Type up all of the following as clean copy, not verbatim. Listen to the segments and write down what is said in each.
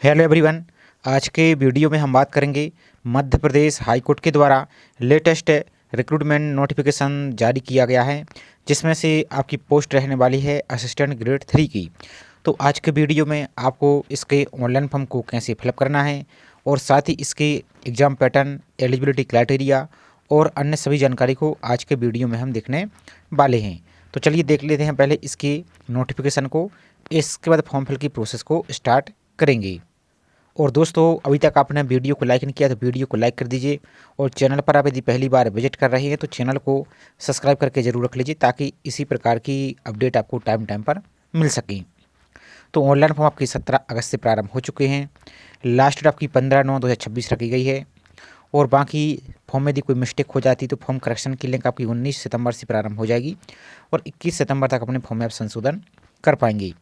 Hello everyone. आज के video में हम बात करेंगे मध्य प्रदेश हाई कोर्ट के द्वारा लेटेस्ट रिक्रूटमेंट नोटिफिकेशन जारी किया गया है, जिसमें से आपकी पोस्ट रहने वाली है असिस्टेंट ग्रेड 3 की। तो आज के वीडियो में आपको इसके ऑनलाइन फॉर्म को कैसे फिलअप करना है और साथ ही इसके एग्ज़ाम पैटर्न, एलिजिबिलिटी क्राइटेरिया और अन्य सभी जानकारी को आज के वीडियो में हम देखने वाले हैं। तो चलिए देख लेते हैं पहले इसकी नोटिफिकेशन को, इसके बाद फॉर्म फिल की प्रोसेस को स्टार्ट करेंगे। और दोस्तों, अभी तक आपने वीडियो को लाइक नहीं किया तो वीडियो को लाइक कर दीजिए, और चैनल पर आप यदि पहली बार विजिट कर रहे हैं तो चैनल को सब्सक्राइब करके ज़रूर रख लीजिए, ताकि इसी प्रकार की अपडेट आपको टाइम टाइम पर मिल सके। तो ऑनलाइन फॉर्म आपकी 17 अगस्त से प्रारंभ हो चुके हैं। लास्ट डेट आपकी 15/9/2026 रखी गई है। और बाकी फॉर्म में यदि कोई मिस्टेक हो जाती तो फॉर्म करेक्शन की लिंक आपकी 19 सितंबर से प्रारंभ हो जाएगी और 21 सितंबर तक अपने फॉर्म में आप संशोधन कर पाएंगे।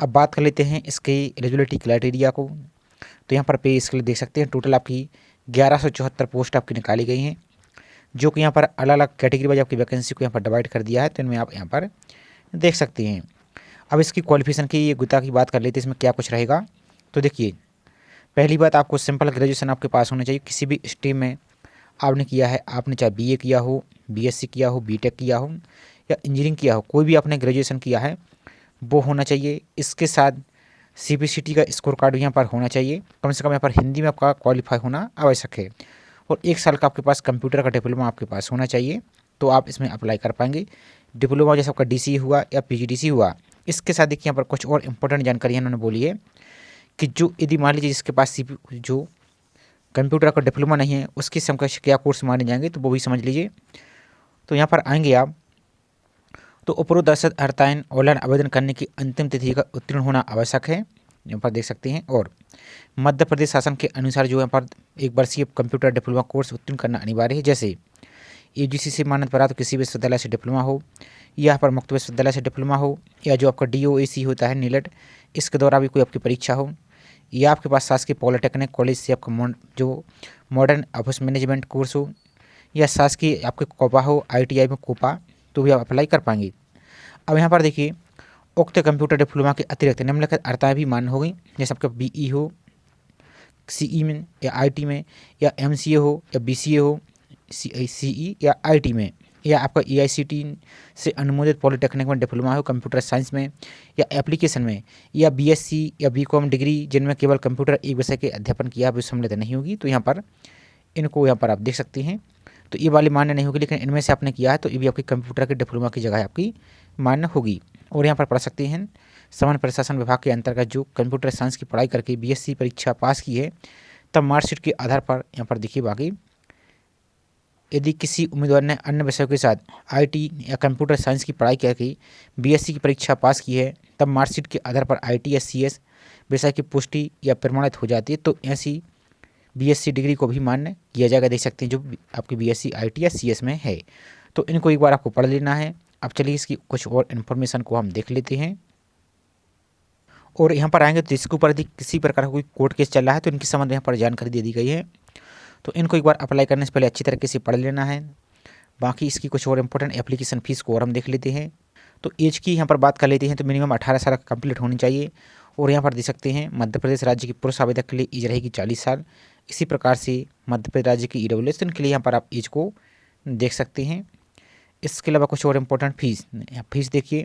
अब बात कर लेते हैं इसके एलिजिबिलिटी क्राइटेरिया को। तो यहाँ पर पे स्केल देख सकते हैं, टोटल आपकी 1174 पोस्ट आपकी निकाली गई हैं, जो कि यहाँ पर अलग अलग कैटेगरी वाइज आपकी वैकेंसी को यहाँ पर डिवाइड कर दिया है। तो इनमें आप यहाँ पर देख सकते हैं। अब इसकी क्वालिफिकेशन की योग्यता की बात कर लेते हैं, इसमें क्या कुछ रहेगा। तो देखिए, पहली बात, आपको सिंपल ग्रेजुएशन आपके पास होना चाहिए। किसी भी स्ट्रीम में आपने किया है, आपने चाहे बीए किया हो, बीएससी किया हो, बीटेक किया हो या इंजीनियरिंग किया हो, कोई भी आपने ग्रेजुएशन किया है वो होना चाहिए। इसके साथ सीबीसीटी का स्कोर कार्ड भी यहाँ पर होना चाहिए। कम से कम यहाँ पर हिंदी में आपका क्वालिफाई होना आवश्यक है। और 1 साल का आपके पास कंप्यूटर का डिप्लोमा आपके पास होना चाहिए, तो आप इसमें अप्लाई कर पाएंगे। डिप्लोमा जैसे आपका डीसी हुआ या पीजीडीसी हुआ। इसके साथ देखिए, यहाँ पर कुछ और इंपॉर्टेंट जानकारी इन्होंने बोली है कि जो यदि मान लीजिए जिसके पास जो कंप्यूटर का डिप्लोमा नहीं है, उसके समकक्ष क्या कोर्स माने जाएंगे, तो वो भी समझ लीजिए। तो यहाँ पर आएंगे आप, तो उपरोक्त दर्शाए हड़ताएं ऑनलाइन आवेदन करने की अंतिम तिथि का उत्तीर्ण होना आवश्यक है, यहाँ पर देख सकते हैं। और मध्य प्रदेश शासन के अनुसार जो यहाँ पर 1 वर्षीय कंप्यूटर डिप्लोमा कोर्स उत्तीर्ण करना अनिवार्य है। जैसे यूजीसी से मान्यता प्राप्त किसी विश्वविद्यालय से डिप्लोमा हो, यहाँ पर मुक्त विश्वविद्यालय से डिप्लोमा हो, या जो आपका डीओएसी होता है नीलेट, इसके द्वारा भी कोई आपकी परीक्षा हो, या आपके पास शासकीय पॉलिटेक्निक कॉलेज से आपका जो मॉडर्न ऑफिस मैनेजमेंट कोर्स हो, या शासकीय आपके कोपा हो, आईटीआई में कोपा, तो भी आप अप्लाई कर पाएंगे। अब यहाँ पर देखिए, उक्त कंप्यूटर डिप्लोमा के अतिरिक्त निम्नलिखित अर्हताएं भी मान्य हो गई। जैसे आपका बीई हो, सीई में या आईटी में, या एमसीए हो या बीसीए हो, सीई या आईटी में, या आपका ईआईसीटी से अनुमोदित पॉलिटेक्निक में डिप्लोमा हो कंप्यूटर साइंस में या एप्लीकेशन में, या बीएससी या बीकॉम डिग्री जिनमें केवल कंप्यूटर एक विषय के अध्यापन किया भी सम्मिलित नहीं होगी। तो यहाँ पर इनको यहाँ पर आप देख सकते हैं। तो ये वाली मान्य नहीं होगी, लेकिन इनमें से आपने किया है तो ये भी आपकी कंप्यूटर के डिप्लोमा की जगह आपकी मान्य होगी। और यहाँ पर पढ़ सकते हैं, सामान्य प्रशासन विभाग के अंतर्गत जो कंप्यूटर साइंस की पढ़ाई करके बीएससी परीक्षा पास की है, तब मार्कशीट के आधार पर यहाँ पर देखिए, बाकी यदि किसी उम्मीदवार ने अन्य विषयों के साथ आईटी या कंप्यूटर साइंस की पढ़ाई करके बीएससी की परीक्षा पास की है, तब मार्कशीट के आधार पर आईटी या सीएस विषय की पुष्टि या प्रमाणित हो जाती है, तो ऐसी बीएससी डिग्री को भी मान्य किया जाएगा। देख सकते हैं जो आपकी बीएससी आईटी या सीएस में है। तो इनको एक बार आपको पढ़ लेना है। अब चलिए इसकी कुछ और इन्फॉर्मेशन को हम देख लेते हैं। और यहाँ पर आएंगे तो इसके ऊपर यदि किसी प्रकार का कोई कोर्ट केस चल रहा है तो इनके संबंध में यहाँ पर जानकारी दे दी गई है। तो इनको एक बार अप्लाई करने से पहले अच्छी तरीके से पढ़ लेना है। बाकी इसकी कुछ और इंपॉर्टेंट एप्लीकेशन फीस को और हम देख लेते हैं। तो एज की यहाँ पर बात कर लेते हैं, तो मिनिमम 18 साल कंप्लीट होनी चाहिए। और यहाँ पर देख सकते हैं, मध्य प्रदेश राज्य के पुरुष आवेदक के लिए एज रहेगी 40 साल। इसी प्रकार से मध्य प्रदेश राज्य की ईडब्ल्यूएस के लिए यहाँ पर आप एज को देख सकते हैं। इसके अलावा कुछ और इम्पोर्टेंट फीस देखिए,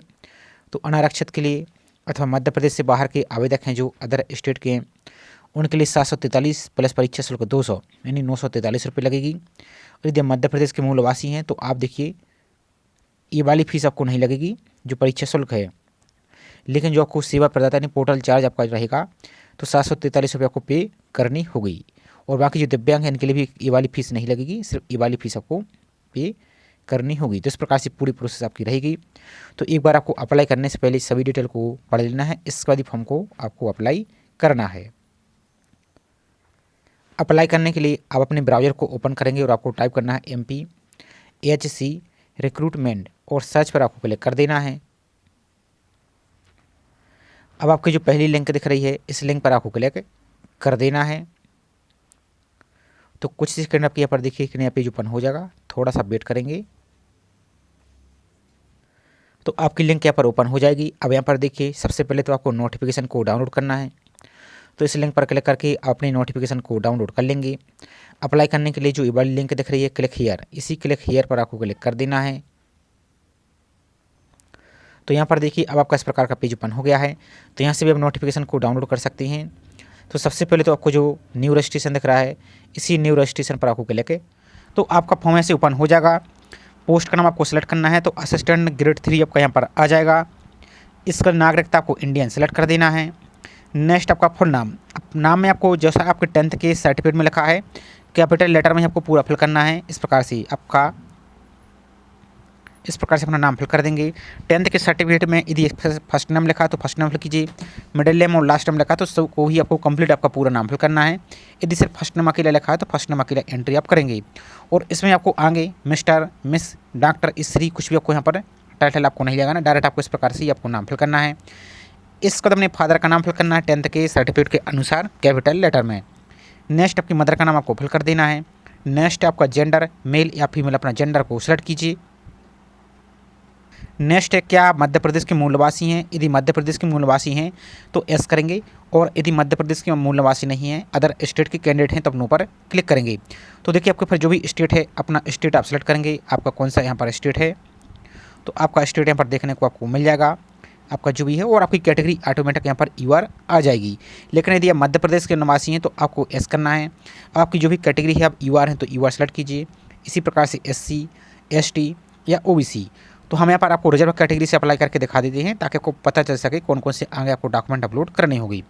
तो अनारक्षित के लिए अथवा मध्य प्रदेश से बाहर के आवेदक हैं जो अदर स्टेट के हैं, उनके लिए 743 प्लस परीक्षा शुल्क 200 यानी 943 रुपये लगेगी। और यदि मध्य प्रदेश के मूलवासी हैं तो आप देखिए, ये वाली फीस आपको नहीं लगेगी जो परीक्षा शुल्क है, लेकिन जो आपको सेवा प्रदाता ने पोर्टल चार्ज आपका रहेगा तो 743 रुपये आपको पे करनी होगी। और बाकी जो दिव्यांग हैं इनके लिए भी ये वाली फीस नहीं लगेगी, सिर्फ ये वाली फीस आपको पे करनी होगी। तो इस प्रकार से पूरी प्रोसेस आपकी रहेगी। तो एक बार आपको अप्लाई करने से पहले सभी डिटेल को पढ़ लेना है, इसके बाद ही फॉर्म को आपको अप्लाई करना है। अप्लाई करने के लिए आप अपने ब्राउज़र को ओपन करेंगे और आपको टाइप करना है MPHC रिक्रूटमेंट और सर्च पर आपको क्लिक कर देना है। अब आपकी जो पहली लिंक दिख रही है, इस लिंक पर आपको क्लिक कर देना है। तो कुछ सेकंड आपके यहाँ पर देखिए कि नया पेज ओपन हो जाएगा, थोड़ा सा वेट करेंगे तो आपकी लिंक यहाँ पर ओपन हो जाएगी। अब यहाँ पर देखिए, सबसे पहले तो आपको नोटिफिकेशन को डाउनलोड करना है। तो इस लिंक पर क्लिक करके अपनी नोटिफिकेशन को डाउनलोड कर लेंगे। अप्लाई करने के लिए जो ये वाली लिंक दिख रही है क्लिक हियर, इसी क्लिक हियर पर आपको क्लिक कर देना है। तो यहाँ पर देखिए अब आपका इस प्रकार का पेज ओपन हो गया है। तो यहाँ से भी आप नोटिफिकेशन को डाउनलोड कर सकते हैं। तो सबसे पहले तो आपको जो न्यू रजिस्ट्रेशन दिख रहा है इसी न्यू रजिस्ट्रेशन पर आपको क्लिक है तो आपका फॉर्म ऐसे ओपन हो जाएगा। पोस्ट का नाम आपको सेलेक्ट करना है, तो असिस्टेंट ग्रेड 3 आपका यहाँ पर आ जाएगा। इसका नागरिकता आपको इंडियन सेलेक्ट कर देना है। नेक्स्ट आपका फुल नाम, नाम में आपको जैसा आपके 10th के सर्टिफिकेट में लिखा है कैपिटल लेटर में आपको पूरा फिल करना है। इस प्रकार से अपना नाम फिल कर देंगे। 10th के सर्टिफिकेट में यदि फर्स्ट नाम लिखा तो फर्स्ट नाम फिल कीजिए, मिडिल नेम और लास्ट नाम लिखा तो सब को ही आपको कंप्लीट आपका पूरा नाम फिल करना है। यदि सिर्फ फर्स्ट नाम अकेला लिखा है तो फर्स्ट नाम अकेला एंट्री आप करेंगे। और इसमें आपको आगे मिस्टर, मिस, डॉक्टर, स्त्री कुछ भी आपको यहाँ पर टाइटल आपको नहीं लगाना, डायरेक्ट आपको इस प्रकार से ही आपको नाम फिल करना है। इस कदम अपने फादर का नाम फिल करना है 10th के सर्टिफिकेट के अनुसार कैपिटल लेटर में। नेक्स्ट आपकी मदर का नाम आपको फिल कर देना है। नेक्स्ट आपका जेंडर, मेल या फीमेल, अपना जेंडर को सेलेक्ट कीजिए। नेक्स्ट है क्या आप मध्य प्रदेश के मूल निवासी हैं। यदि मध्य प्रदेश के मूल निवासी हैं तो एस करेंगे, और यदि मध्य प्रदेश के मूल निवासी नहीं हैं, अदर स्टेट के कैंडिडेट हैं तो नो पर क्लिक करेंगे। तो देखिए आपके फिर जो भी स्टेट है अपना स्टेट आप सेलेक्ट करेंगे, आपका कौन सा यहाँ पर स्टेट है तो आपका स्टेट यहाँ पर देखने को आपको मिल जाएगा आपका जो भी है, और आपकी कैटेगरी ऑटोमेटिक यहाँ पर यूआर आ जाएगी। लेकिन यदि आप मध्य प्रदेश के निवासी हैं तो आपको एस करना है। आपकी जो भी कैटेगरी है आप यूआर हैं तो यूआर सेलेक्ट कीजिए। इसी प्रकार से एससी, एसटी या ओबीसी, तो हम यहाँ पर आपको रिजर्व कैटेगरी से अप्लाई करके दिखा देते हैं ताकि आपको पता चल सके कौन कौन से आगे आपको डॉक्यूमेंट अपलोड करनी होगी।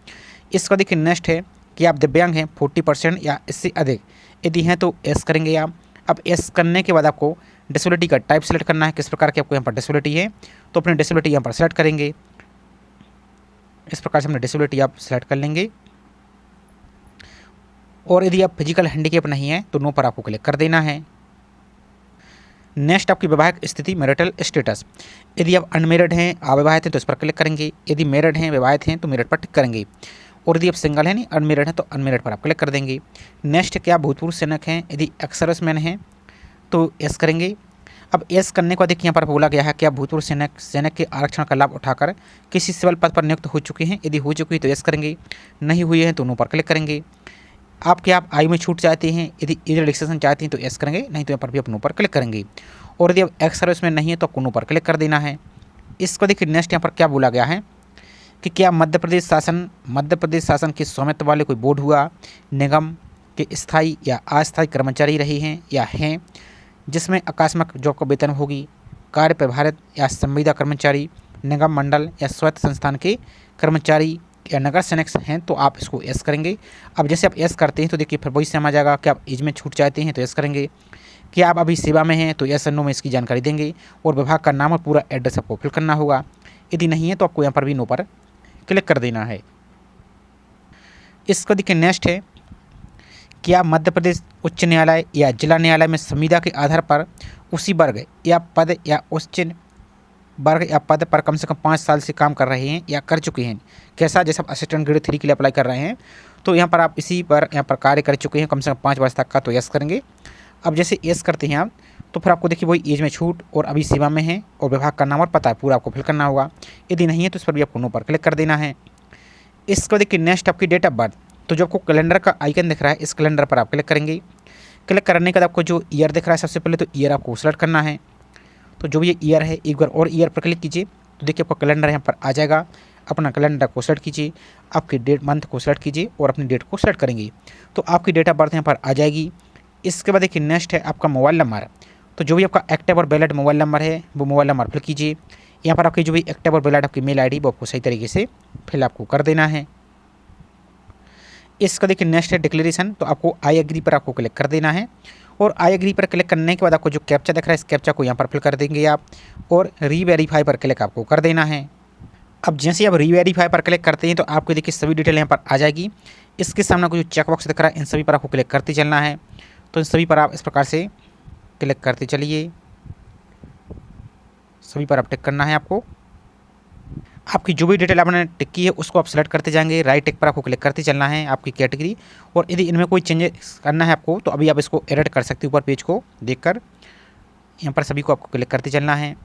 इसका देखिए नेक्स्ट है कि आप दिव्यांग हैं 40% या इससे अधिक, यदि हैं तो एस करेंगे आप। अब एस करने के बाद आपको डिसेबिलिटी का टाइप सेलेक्ट करना है, किस प्रकार की आपको यहाँ पर डिसेबिलिटी है तो अपनी डिसेबिलिटी यहाँ पर सेलेक्ट करेंगे। इस प्रकार से अपनी डिसेबिलिटी आप सेलेक्ट कर लेंगे। और यदि आप फिजिकल हैंडीकैप नहीं है तो नो पर आपको क्लिक कर देना है। नेक्स्ट आपकी वैवाहिक स्थिति, मैरिटल स्टेटस, यदि आप अनमेरिड हैं, अविवाहित हैं तो इस पर क्लिक करेंगे। यदि मैरिड हैं, विवाहित हैं तो मैरिड पर टिक करेंगे। और यदि आप सिंगल हैं, नहीं अनमेरिड हैं तो अनमेरिड पर आप क्लिक कर देंगे। नेक्स्ट क्या भूतपूर्व सैनिक हैं, यदि एक्स सर्विसमैन हैं तो एस करेंगे। अब एस करने के बाद देखिए यहाँ पर बोला गया है कि आप भूतपूर्व सैनिक के आरक्षण का लाभ उठाकर किसी सिविल पद पर नियुक्त हो चुके हैं, यदि हो चुकी है तो एस करेंगे, नहीं हुए हैं तो नो पर क्लिक करेंगे। आप आयु में छूट चाहते हैं, यदि एज रिलैक्सेशन चाहते हैं तो एस करेंगे, नहीं तो यहाँ पर भी आप नो पर क्लिक करेंगे। और यदि आप एक्स सर्विस में नहीं है तो आपको नो पर क्लिक कर देना है। इसको देखिए नेक्स्ट यहाँ पर क्या बोला गया है कि क्या मध्य प्रदेश शासन के स्वामित्व वाले कोई बोर्ड हुआ, निगम के स्थायी या अस्थायी कर्मचारी रहे हैं या हैं जिसमें आकस्मिक जॉब का वेतन होगी, कार्य प्रभारित या संविदा कर्मचारी, निगम मंडल या स्वायत्त संस्थान के कर्मचारी या नगर सैनिक हैं तो आप इसको एस करेंगे। अब जैसे आप एस करते हैं तो देखिए फिर वही सेम आ जाएगा कि आप एज में छूट चाहते हैं तो एस करेंगे, कि आप अभी सेवा में हैं तो यस और नो में इसकी जानकारी देंगे, और विभाग का नाम और पूरा एड्रेस आपको फिल करना होगा। यदि नहीं है तो आपको यहाँ पर भी नो पर क्लिक कर देना है। इसका देखिए नेक्स्ट है कि आप मध्य प्रदेश उच्च न्यायालय या जिला न्यायालय में संविदा के आधार पर उसी वर्ग या पद या उच्च वर्ग या पद पर कम से कम 5 साल से काम कर रहे हैं या कर चुके हैं। कैसा, जैसे आप असिस्टेंट ग्रेड 3 के लिए अप्लाई कर रहे हैं तो यहाँ पर आप इसी पर यहाँ पर कार्य कर चुके हैं कम से कम 5 वर्ष तक का तो यस करेंगे। अब जैसे यस करते हैं आप तो फिर आपको देखिए वही एज में छूट और अभी सेवा में है और विभाग का नाम और पता पूरा आपको फिल करना होगा। यदि नहीं है तो इस पर भी आपको नो पर क्लिक कर देना है। इसको देखिए नेक्स्ट आपकी डेट ऑफ बर्थ, तो जो आपको कैलेंडर का आइकन दिख रहा है इस कैलेंडर पर आप क्लिक करेंगे। क्लिक करने के बाद आपको जो ईयर दिख रहा है सबसे पहले तो ईयर आपको सेलेक्ट करना है। तो जो भी ये ईयर है एक बार और ईयर पर क्लिक कीजिए तो देखिए आपका कैलेंडर यहाँ पर आ जाएगा। अपना कैलेंडर को सेलेक्ट कीजिए, आपकी डेट मंथ को सेलेक्ट कीजिए और अपनी डेट को सेलेक्ट करेंगे तो आपकी डेट ऑफ बर्थ यहाँ पर आ जाएगी। इसके बाद देखिए नेक्स्ट है आपका मोबाइल नंबर, तो जो भी आपका एक्टिव और वैलिड मोबाइल नंबर है वो मोबाइल नंबर फिल कीजिए। यहाँ पर आपकी जो भी एक्टिव और वैलिड आपकी मेल आईडी वो आपको सही तरीके से फिल आपको कर देना है। इसका देखिए नेक्स्ट है डिक्लेरेशन, तो आपको आई एग्री पर आपको क्लिक कर देना है। और आई एग्री पर क्लिक करने के बाद आपको जो कैप्चा दिख रहा है इस कैप्चा को यहाँ पर फिल कर देंगे आप, और रीवेरीफाई पर क्लिक आपको कर देना है। अब जैसे आप रीवेरीफाई पर क्लिक करते हैं तो आपको देखिए सभी डिटेल यहाँ पर आ जाएगी। इसके सामने आपको जो चेक बॉक्स दिख रहा है इन सभी पर आपको क्लिक करते चलना है। तो इन सभी पर आप इस प्रकार से क्लिक करते चलिए, सभी पर आप टिक करना है आपको। आपकी जो भी डिटेल आपने टिक की है उसको आप सेलेक्ट करते जाएंगे, राइट टिक पर आपको क्लिक करते चलना है आपकी कैटेगरी। और यदि इनमें कोई चेंजेस करना है आपको तो अभी आप इसको एडिट कर सकते हो ऊपर पेज को देखकर। यहाँ पर सभी को आपको क्लिक करते चलना है।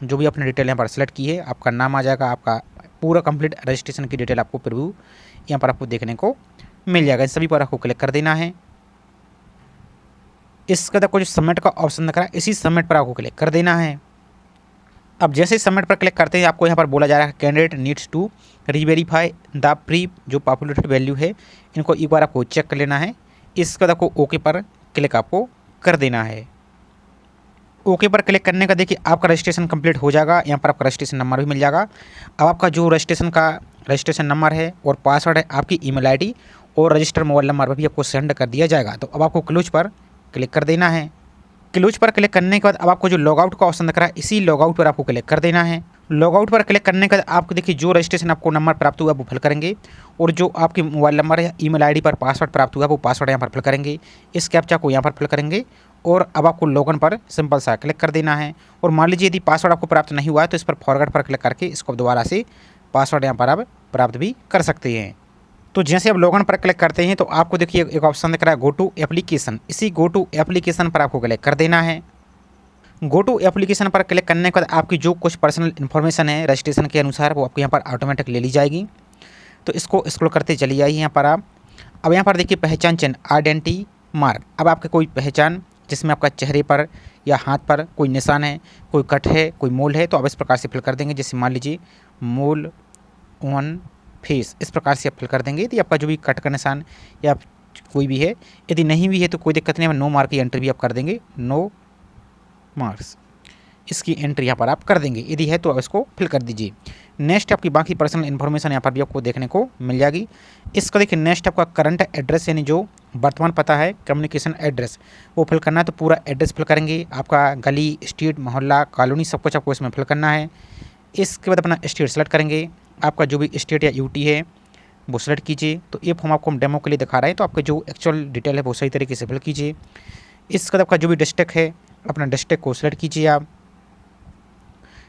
जो भी आपने डिटेल यहाँ पर सेलेक्ट की है आपका नाम आ जाएगा, आपका पूरा कंप्लीट रजिस्ट्रेशन की डिटेल आपको प्रीव्यू यहाँ पर आपको देखने को मिल जाएगा। इन सभी पर आपको क्लिक कर देना है। इसके बाद आपको जो सबमिट का ऑप्शन दिख रहा है, इसी सबमिट पर आपको क्लिक कर देना है। अब जैसे ही सबमिट पर क्लिक करते हैं आपको यहाँ पर बोला जा रहा है candidate needs to reverify the pre जो पॉपुलेटेड वैल्यू है, इनको एक बार आपको चेक कर लेना है। इसके बाद आपको ओके पर क्लिक आपको कर देना है। ओके पर क्लिक करने का देखिए आपका रजिस्ट्रेशन कंप्लीट हो जाएगा। यहाँ पर आपका रजिस्ट्रेशन नंबर भी मिल जाएगा। अब आपका जो रजिस्ट्रेशन नंबर है और पासवर्ड है, आपकी ईमेल आईडी और रजिस्टर्ड मोबाइल नंबर पर भी आपको सेंड कर दिया जाएगा। तो अब आपको क्लोज पर क्लिक कर देना है। क्लोज पर क्लिक करने के बाद अब आपको जो लॉगआउट का ऑप्शन दिख रहा है, इसी लॉगआउट पर आपको क्लिक कर देना है। लॉगआउट पर क्लिक करने के बाद आपको देखिए जो रजिस्ट्रेशन आपको नंबर प्राप्त हुआ वो फिल करेंगे, और जो आपके मोबाइल नंबर या ईमेल आईडी पर पासवर्ड प्राप्त हुआ वो पासवर्ड यहाँ पर फिल करेंगे। इस कैप्चा को यहाँ पर फिल करेंगे और अब आपको लॉगिन पर सिंपल सा क्लिक कर देना है। और मान लीजिए यदि पासवर्ड आपको प्राप्त नहीं हुआ है तो इस पर फॉरगेट पर क्लिक करके इसको दोबारा से पासवर्ड यहाँ पर आप प्राप्त भी कर सकते हैं। तो जैसे आप लॉगिन पर क्लिक करते हैं तो आपको देखिए एक ऑप्शन दिख रहा है गो टू एप्लीकेशन, इसी गो टू एप्लीकेशन पर आपको क्लिक कर देना है। गो टू एप्लीकेशन पर क्लिक करने के बाद आपकी जो कुछ पर्सनल इन्फॉर्मेशन है रजिस्ट्रेशन के अनुसार वो आपको यहाँ पर ऑटोमेटिक ले ली जाएगी। तो इसको स्क्रॉल करते चली आइए यहाँ पर आप। अब यहाँ पर देखिए पहचान चिन्ह आइडेंटिटी मार्क, अब आपके कोई पहचान जिसमें आपका चेहरे पर या हाथ पर कोई निशान है, कोई कट है, कोई मोल है, तो आप इस प्रकार से फिल कर देंगे। जैसे मान लीजिए मोल ऑन फेस, इस प्रकार से आप फिल कर देंगे। यदि आपका जो भी कट का निशान या कोई भी है, यदि नहीं भी है तो कोई दिक्कत नहीं है, नो मार्क की एंट्री भी आप कर देंगे, नो मार्क्स इसकी एंट्री यहाँ पर आप कर देंगे। यदि है तो आप इसको फिल कर दीजिए। नेक्स्ट आपकी बाकी पर्सनल इन्फॉर्मेशन यहाँ पर भी आपको देखने को मिल जाएगी। इसका देखिए नेक्स्ट आपका करंट एड्रेस यानी जो वर्तमान पता है कम्युनिकेशन एड्रेस वो फिल करना है। तो पूरा एड्रेस फिल करेंगे, आपका गली, स्ट्रीट, मोहल्ला, कॉलोनी सब कुछ आपको इसमें फिल करना है। इसके बाद अपना स्टेट सेलेक्ट करेंगे, आपका जो भी स्टेट या यूटी है वो सेलेक्ट कीजिए। तो ये फॉर्म आपको हम डेमो के लिए दिखा रहे हैं, तो आपका जो एक्चुअल डिटेल है वो सही तरीके से फिल कीजिए। इसके बाद आपका जो भी डिस्ट्रिक्ट है अपना डिस्ट्रिक्ट को सिलेक्ट कीजिए आप।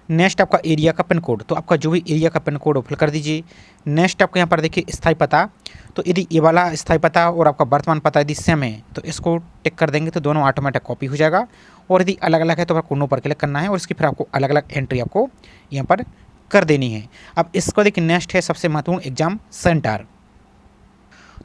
नेक्स्ट आपका एरिया का पिन कोड, तो आपका जो भी एरिया का पिन कोड वो फिल कर दीजिए। नेक्स्ट आपको यहाँ पर देखिए स्थायी पता, तो यदि ये वाला स्थायी पता और आपका वर्तमान पता यदि सेम है तो इसको टिक कर देंगे तो दोनों ऑटोमेटिक कॉपी हो जाएगा। और यदि अलग अलग है तो आपको नो पर क्लिक करना है और इसकी फिर आपको अलग अलग एंट्री आपको यहाँ पर कर देनी है। अब इसको देखिए नेक्स्ट है सबसे महत्वपूर्ण एग्जाम सेंटर।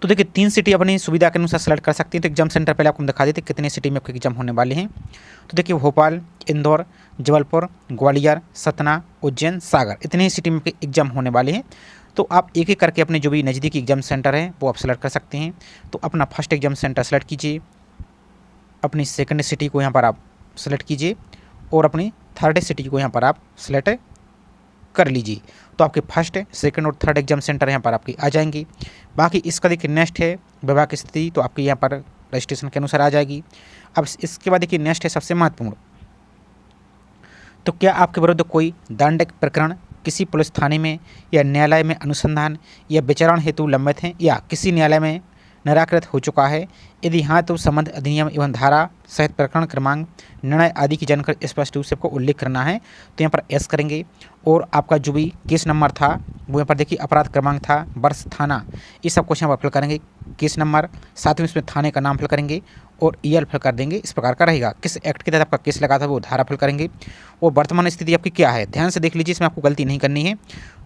तो देखिए 3 सिटी अपनी सुविधा के अनुसार सेलेक्ट कर सकती हैं। तो एग्जाम सेंटर पहले आपको हम दिखा देते हैं कितने सिटी में आपके एग्जाम होने वाले हैं। तो देखिए भोपाल, इंदौर, जबलपुर, ग्वालियर, सतना, उज्जैन, सागर, इतने ही सिटी में आपके एग्जाम होने वाले हैं। तो आप एक एक करके अपने जो भी नज़दीकी एग्जाम सेंटर है वो आप सेलेक्ट कर सकते हैं। तो अपना फर्स्ट एग्जाम सेंटर सेलेक्ट कीजिए, अपनी सेकंड सिटी को यहाँ पर आप सेलेक्ट कीजिए और अपनी थर्ड सिटी को यहाँ पर आप सेलेक्ट कर लीजिए। तो आपके फर्स्ट, सेकंड और थर्ड एग्जाम सेंटर यहाँ पर आपकी आ जाएंगी। बाकी इसका देखिए नेक्स्ट है विवाह की स्थिति, तो आपकी यहाँ पर रजिस्ट्रेशन के अनुसार आ जाएगी। अब इसके बाद देखिए नेक्स्ट है सबसे महत्वपूर्ण, तो क्या आपके विरुद्ध कोई दंड प्रकरण किसी पुलिस थाने में या न्यायालय में अनुसंधान या विचारण हेतु लंबित हैं या किसी न्यायालय में निराकृत हो चुका है? यदि हाँ तो संबंध अधिनियम एवं धारा सहित प्रकरण क्रमांक, निर्णय आदि की जानकारी स्पष्ट रूप से आपको उल्लेख करना है। तो यहाँ पर एस करेंगे और आपका जो भी केस नंबर था वो यहाँ पर देखिए अपराध क्रमांक था, वर्ष, थाना, ये सब कुछ यहाँ पर फिल करेंगे। केस नंबर, साथ में इसमें थाने का नाम फिल करेंगे और ईयर फिल कर देंगे। इस प्रकार का रहेगा, किस एक्ट के तहत आपका केस लगा था वो धारा फिल करेंगे। और वर्तमान स्थिति आपकी क्या है ध्यान से देख लीजिए, इसमें आपको गलती नहीं करनी है।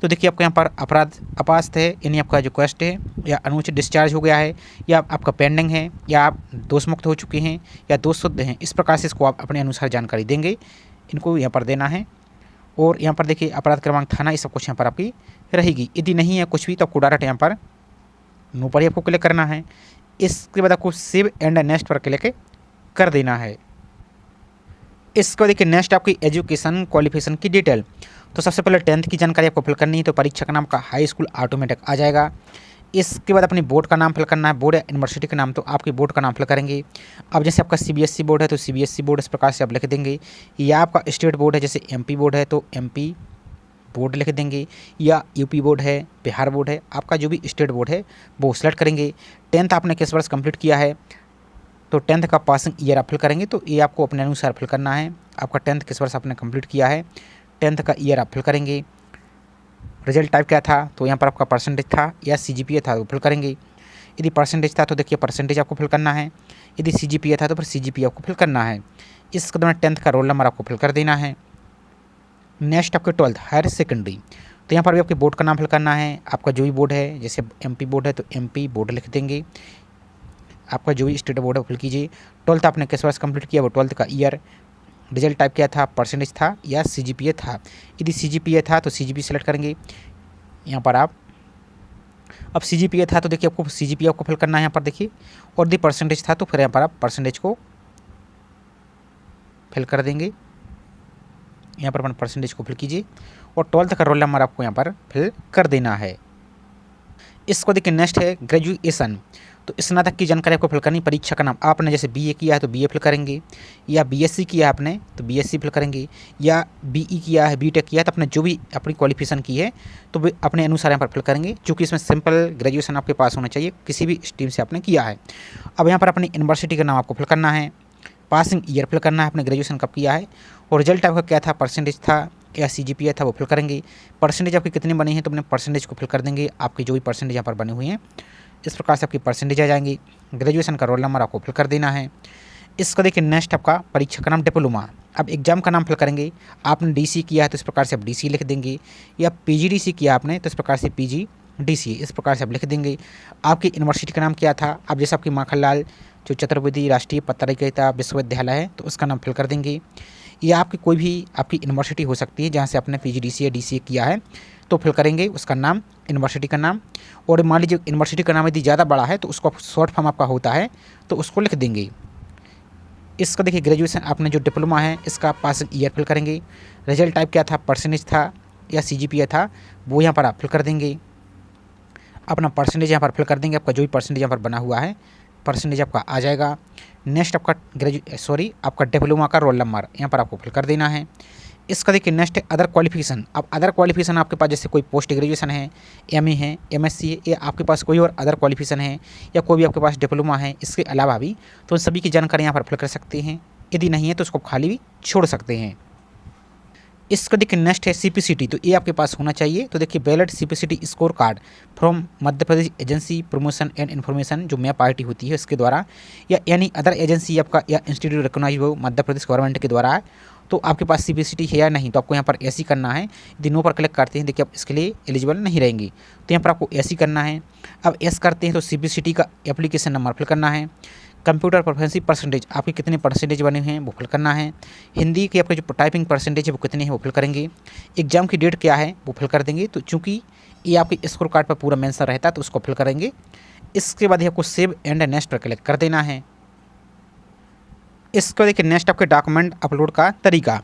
तो देखिए आपको यहाँ पर अपराध अपास्त है यानी आपका जो क्वेस्ट है या अनुचित डिस्चार्ज हो गया है या आपका पेंडिंग है या आप दोषमुक्त हो चुके हैं या दोष शुद्ध हैं, इस प्रकार से इसको आप अपने अनुसार जानकारी देंगे, इनको यहाँ पर देना है। और यहाँ पर देखिए अपराध क्रमांक, थाना, ये सब कुछ यहाँ पर आपकी रहेगी। यदि नहीं है कुछ भी तो आपको डायरेक्ट यहाँ पर नो पर ही आपको क्लिक करना है। इसके बाद आपको सेव एंड नेक्स्ट पर क्लिक कर देना है। इसके बाद देखिए नेक्स्ट आपकी एजुकेशन क्वालिफिकेशन की डिटेल, तो सबसे पहले 10th की जानकारी आपको फिल करनी है। तो परीक्षा का नाम का हाई स्कूल ऑटोमेटिक आ जाएगा। इसके बाद अपनी बोर्ड का नाम फिल करना है, बोर्ड या यूनिवर्सिटी का नाम, तो आपकी बोर्ड का नाम फिल करेंगे। अब जैसे आपका CBSE बोर्ड है तो CBSE बोर्ड इस प्रकार से आप लिख देंगे, या आपका स्टेट बोर्ड है जैसे MP बोर्ड है तो MP बोर्ड लिख देंगे, या UP बोर्ड है, बिहार बोर्ड है, आपका जो भी स्टेट बोर्ड है वो सेलेक्ट करेंगे। 10th आपने किस वर्ष कंप्लीट किया है तो 10th का पासिंग ईयर आप फिल करेंगे। तो ये आपको अपने अनुसार फिल करना है, आपका 10th किस वर्ष आपने कंप्लीट किया है, 10th का ईयर आप फिल करेंगे। रिजल्ट टाइप क्या था तो यहाँ पर आपका परसेंटेज था या CGPA था तो फिल करेंगे। यदि परसेंटेज था तो देखिए परसेंटेज आपको फिल करना है, यदि CGPA था तो फिर CGPA आपको फिल करना है। इसके दौरान 10th का रोल नंबर आपको फिल कर देना है। नेक्स्ट आपके 12th हायर सेकेंडरी, तो यहाँ पर भी आपके बोर्ड का नाम फिल करना है, आपका जो भी बोर्ड है, जैसे एमपी बोर्ड है तो एमपी बोर्ड लिख देंगे, आपका जो भी स्टेट बोर्ड है वो फिल कीजिए। 12th आपने किस वर्ष कंप्लीट किया वो 12th का ईयर, रिजल्ट टाइप क्या था, परसेंटेज था या सीजीपीए था। यदि सीजीपीए था तो सीजीपी सेलेक्ट करेंगे यहाँ पर आप। अब सीजीपीए था तो देखिए आपको सीजीपीए आपको फिल करना है यहाँ पर देखिए, और यदि परसेंटेज था तो फिर यहाँ पर आप परसेंटेज को फिल कर देंगे। यहाँ पर अपन परसेंटेज को फिल कीजिए और 12th का रोल नंबर आपको यहाँ पर फिल कर देना है। इसको देखिए नेक्स्ट है ग्रेजुएशन, तो स्नातक की जानकारी आपको फिल करनी। परीक्षा का नाम आपने जैसे बीए किया है तो बीए फिल करेंगे, या बीएससी किया है आपने तो बीएससी फिल करेंगे, या बीई किया है बीटेक किया है तो आपने जो भी अपनी क्वालिफिकेशन की है तो वो अपने अनुसार यहाँ पर फिल करेंगे, क्योंकि इसमें सिंपल ग्रेजुएशन आपके पास होना चाहिए, किसी भी स्ट्रीम से आपने किया है। अब यहाँ पर अपनी यूनिवर्सिटी का नाम आपको फिल करना है, पासिंग ईयर फिल करना है, आपने ग्रेजुएशन कब किया है, और रिजल्ट आपका क्या था, परसेंटेज था या सीजीपीए था वो फिल करेंगे। परसेंटेज आपकी कितनी बनी है तो अपने परसेंटेज को फिल कर देंगे, आपके जो भी परसेंटेज यहाँ पर बने हुए हैं इस प्रकार से आपकी परसेंटेज आ जाएंगी। ग्रेजुएशन का रोल नंबर आपको फिल कर देना है। इसका देखिए नेक्स्ट आपका परीक्षा का नाम डिप्लोमा, अब एग्जाम का नाम फिल करेंगे। आपने डीसी किया है तो इस प्रकार से आप डीसी लिख देंगे, या पीजीडीसी किया आपने तो इस प्रकार से पीजीडीसी इस प्रकार से आप लिख देंगे। आपकी यूनिवर्सिटी का नाम क्या था, अब जैसे आपकी माखनलाल जो चतुर्वेदी राष्ट्रीय पत्रकारिता विश्वविद्यालय है तो उसका नाम फिल कर देंगे, या आपकी कोई भी आपकी यूनिवर्सिटी हो सकती है जहाँ से आपने पीजीडीसी या डीसीए किया है तो फिल करेंगे उसका नाम, यूनिवर्सिटी का नाम। और मान लीजिए यूनिवर्सिटी का नाम यदि ज़्यादा बड़ा है तो उसको शॉर्ट फॉर्म आपका होता है तो उसको लिख देंगे। इसका देखिए ग्रेजुएशन आपने जो डिप्लोमा है इसका पासिंग ईयर फिल करेंगे, रिजल्ट टाइप क्या था, परसेंटेज था या सीजीपीए था वो यहाँ पर आप फिल कर देंगे। अपना परसेंटेज यहाँ पर फिल कर देंगे, आपका जो भी परसेंटेज यहाँ पर बना हुआ है परसेंटेज आपका आ जाएगा। नेक्स्ट आपका आपका डिप्लोमा का रोल नंबर यहाँ पर आपको फिल कर देना है। इसका देखिए नेक्स्ट है अदर क्वालिफिकेशन, अब अदर क्वालिफिकेशन आपके पास जैसे कोई पोस्ट ग्रेजुएशन है, एमए है, एमएससी है, या आपके पास कोई और अदर क्वालिफिकेशन है, या कोई भी आपके पास डिप्लोमा है इसके अलावा भी, तो उन सभी की जानकारी यहाँ पर फिल कर सकते हैं। यदि नहीं है तो उसको खाली भी छोड़ सकते हैं। इसका देखिए नेक्स्ट है सीपीसीटी, तो ये आपके पास होना चाहिए। तो देखिए ballot CPCT score card from Madhya Pradesh agency promotion and information, जो मैप आईटी होती है इसके द्वारा, या एनी अदर एजेंसी आपका या इंस्टीट्यूट रिकॉग्नाइज हो मध्य प्रदेश गवर्नमेंट के द्वारा है, तो आपके पास सीपीसीटी है या नहीं, तो आपको यहाँ पर ऐसी करना है। यदि नो पर क्लिक करते हैं देखिए आप इसके लिए एलिजिबल नहीं रहेंगी, तो यहाँ पर आपको ऐसी करना है। अब एस करते हैं तो सीपीसीटी का एप्लीकेशन नंबर फिल करना है। कंप्यूटर प्रोफिशिएंसी परसेंटेज आपके कितने परसेंटेज बने हुए हैं वो फिल करना है। हिंदी की आपके जो टाइपिंग परसेंटेज है वो कितने हैं वो फिल करेंगे। एग्जाम की डेट क्या है वो फिल कर देंगे, तो चूँकि ये आपके स्कोर कार्ड पर पूरा मेंशन रहता है तो उसको फिल करेंगे। इसके बाद आपको सेव एंड नेक्स्ट पर क्लिक कर देना है। इसके बाद देखिए नेक्स्ट आपके डॉक्यूमेंट अपलोड का तरीका,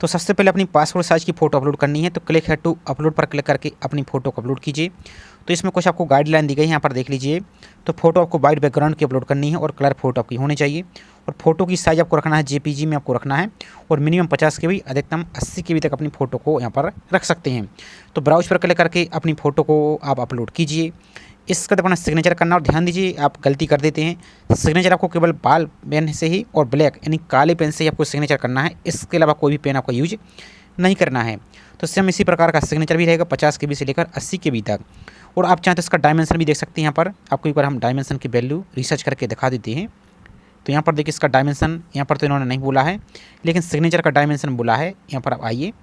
तो सबसे पहले अपनी पासपोर्ट साइज़ की फ़ोटो अपलोड करनी है, तो क्लिक है टू अपलोड पर क्लिक करके अपनी फ़ोटो को अपलोड कीजिए। तो इसमें कुछ आपको गाइडलाइन दी गई है, यहाँ पर देख लीजिए। तो फोटो आपको वाइट बैकग्राउंड की अपलोड करनी है और कलर फोटो आपकी होनी चाहिए, और फोटो की साइज़ आपको रखना है जेपीजी में आपको रखना है, और मिनिमम 50 के भी अधिकतम 80 के भी तक अपनी फ़ोटो को यहाँ पर रख सकते हैं। तो ब्राउज पर क्लिक करके अपनी फ़ोटो को आप अपलोड कीजिए। इसका तो अपना सिग्नेचर करना, और ध्यान दीजिए आप गलती कर देते हैं, सिग्नेचर आपको केवल बाल पेन से ही और ब्लैक यानी काले पेन से ही आपको सिग्नेचर करना है, इसके अलावा कोई भी पेन आपका यूज नहीं करना है। तो सेम इसी प्रकार का सिग्नेचर भी रहेगा 50 के बी से लेकर 80 के बी तक। और आप चाहें तो इसका डायमेंशन भी देख सकते हैं, यहाँ पर आपको एक बार हम डायमेंशन की वैल्यू रिसर्च करके दिखा देते हैं। तो यहाँ पर देखिए इसका डायमेंशन यहाँ पर तो इन्होंने नहीं बोला है, लेकिन सिग्नेचर का डायमेंशन बोला है। यहाँ पर आप आइए,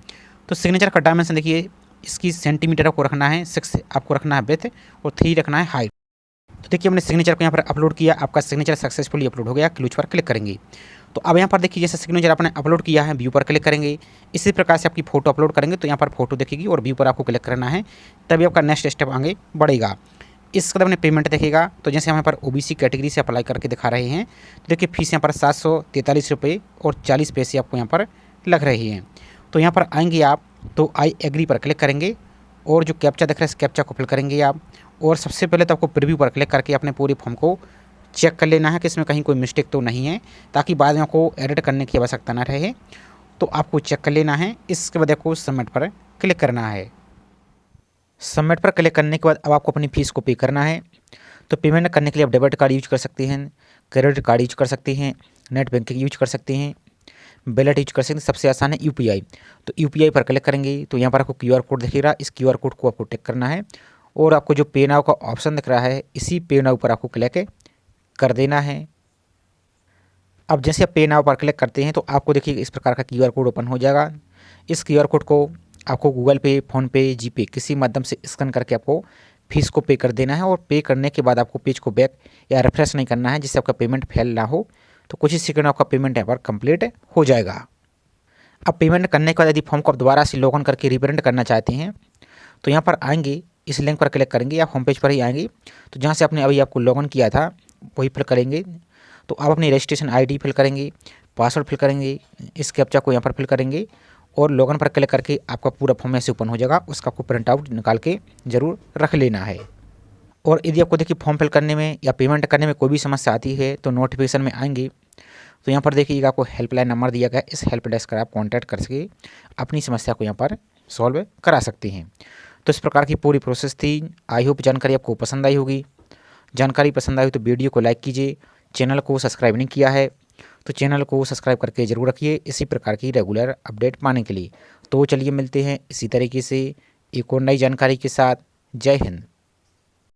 तो सिग्नेचर का डायमेंशन देखिए, इसकी सेंटीमीटर आपको रखना है, 6 आपको रखना है विड्थ और 3 रखना है हाइट। तो देखिए हमने सिग्नेचर को यहाँ पर अपलोड किया, आपका सिग्नेचर सक्सेसफुली अपलोड हो गया। क्लोज पर क्लिक करेंगे, तो अब यहाँ पर देखिए जैसे सिग्नेचर आपने अपलोड किया है, व्यू पर क्लिक करेंगे। इसी प्रकार से आपकी फ़ोटो अपलोड करेंगे तो यहाँ पर फोटो दिखेगी और व्यू पर आपको क्लिक करना है, तभी आपका नेक्स्ट स्टेप आगे बढ़ेगा। इसके बाद अपने पेमेंट देखेगा, तो जैसे हम यहाँ पर ओबीसी कैटेगरी से अप्लाई करके दिखा रहे हैं, तो देखिए फीस यहाँ पर 743 रुपये और 40 पैसे आपको यहाँ पर लग रही हैं। तो यहाँ पर आएंगे आप, तो आई एग्री पर क्लिक करेंगे, और जो कैप्चा दिख रहा है इस कैप्चा को फिल करेंगे आप। और सबसे पहले तो आपको प्रीव्यू पर क्लिक करके अपने पूरे फॉर्म को चेक कर लेना है कि इसमें कहीं कोई मिस्टेक तो नहीं है, ताकि बाद में आपको एडिट करने की आवश्यकता ना रहे। तो आपको चेक कर लेना है। इसके बाद आपको सबमिट पर क्लिक करना है। सबमिट पर क्लिक करने के बाद अब आपको अपनी फ़ीस को पे करना है। तो पेमेंट करने के लिए आप डेबिट कार्ड यूज कर सकते हैं, क्रेडिट कार्ड यूज कर सकते हैं, नेट बैंकिंग यूज कर सकते हैं, वैलेट यूज कर सकते हैं। सबसे आसान है यूपीआई। तो यूपीआई पर क्लिक करेंगे तो यहाँ पर आपको क्यूआर कोड दिखेगा, इस क्यूआर कोड को आपको टिक करना है, और आपको जो पे नाउ का ऑप्शन दिख रहा है इसी पे नाउ पर आपको क्लिक कर देना है। अब जैसे आप पे नाउ पर क्लिक करते हैं तो आपको देखिए इस प्रकार का क्यूआर कोड ओपन हो जाएगा। इस क्यूआर कोड को आपको गूगल पे, फ़ोनपे, जीपे किसी माध्यम से स्कैन करके आपको फ़ीस को पे कर देना है और पे करने के बाद आपको पेज को बैक या रिफ्रेश नहीं करना है, जिससे आपका पेमेंट फेल ना हो। तो कुछ ही सेकंड में आपका पेमेंट यहाँ पर कंप्लीट हो जाएगा। अब पेमेंट करने के बाद यदि फॉर्म को आप दोबारा से लॉगिन करके रिप्रिंट करना चाहते हैं तो यहाँ पर आएंगे, इस लिंक पर क्लिक करेंगे या होम पेज पर ही आएंगे। तो जहाँ से आपने अभी आपको लॉगिन किया था वही फिल करेंगे। तो आप अपनी रजिस्ट्रेशन आईडी फिल करेंगे, पासवर्ड फिल करेंगे, इस कैप्चा को यहाँ पर फिल करेंगे और लॉगिन पर क्लिक करके आपका पूरा फॉर्म ऐसे ओपन हो जाएगा। उसका आपको प्रिंट आउट निकाल के ज़रूर रख लेना है। और यदि आपको देखिए फॉर्म फिल करने में या पेमेंट करने में कोई भी समस्या आती है तो नोटिफिकेशन में आएंगे तो यहाँ पर देखिएगा आपको हेल्पलाइन नंबर दिया गया है। इस हेल्प डेस्क पर आप कॉन्टैक्ट करके अपनी समस्या को यहाँ पर सॉल्व करा सकते हैं। तो इस प्रकार की पूरी प्रोसेस थी। आई होप जानकारी आपको पसंद आई होगी। जानकारी पसंद आई तो वीडियो को लाइक कीजिए। चैनल को सब्सक्राइब नहीं किया है तो चैनल को सब्सक्राइब करके ज़रूर रखिए इसी प्रकार की रेगुलर अपडेट पाने के लिए। तो चलिए मिलते हैं इसी तरीके से एक और नई जानकारी के साथ। जय हिंद।